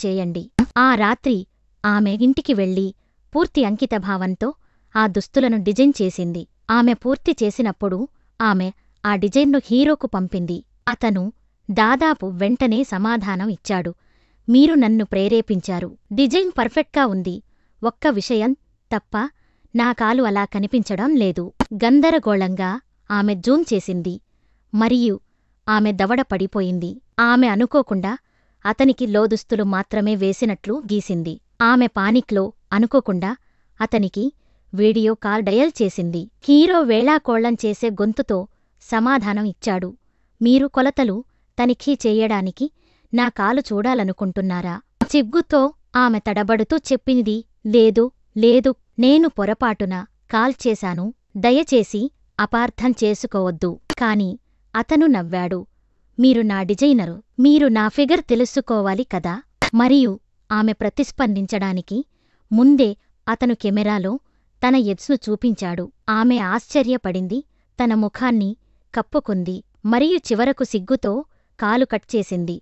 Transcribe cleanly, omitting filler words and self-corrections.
చేయండి. ఆ రాత్రి ఆమె ఇంటికి వెళ్ళి పూర్తి అంకితభావంతో ఆ దుస్తులను డిజైన్ చేసింది. ఆమె పూర్తి చేసినప్పుడు ఆమె ఆ డిజైన్ను హీరోకు పంపింది. అతను దాదాపు వెంటనే సమాధానం ఇచ్చాడు. మీరు నన్ను ప్రేరేపించారు. డిజైన్ పర్ఫెక్ట్గా ఉంది. ఒక్క విషయం తప్ప నా కాలు అలా కనిపించడం లేదు. గందరగోళంగా ఆమె జూమ్ చేసింది. మరియు ఆమె దవడ పడిపోయింది. ఆమె అనుకోకుండా అతనికి లోదుస్తులు మాత్రమే వేసినట్లు గీసింది. ఆమె పానిక్లో అనుకోకుండా అతనికి వీడియో కాల్ డయల్ చేసింది. హీరో వేళాకోళం చేసే గొంతుతో సమాధానం ఇచ్చాడు. మీరు కొలతలు తనిఖీ చేయడానికి నా కాలు చూడాలనుకుంటున్నారా? చిగ్గుతో ఆమె తడబడుతూ చెప్పింది. లేదు లేదు, నేను పొరపాటున కాల్ చేశాను. దయచేసి అపార్థం చేసుకోవద్దు. కాని అతను నవ్వాడు. మీరు నా డిజైనరు. మీరు నా ఫిగర్ తెలుసుకోవాలి కదా? మరియు ఆమె ప్రతిస్పందించడానికి ముందే అతను కెమెరాలో తన ఎబ్స్ను చూపించాడు. ఆమె ఆశ్చర్యపడింది. తన ముఖాన్ని కప్పుకుంది మరియు చివరకు సిగ్గుతో కాలు కట్ చేసింది.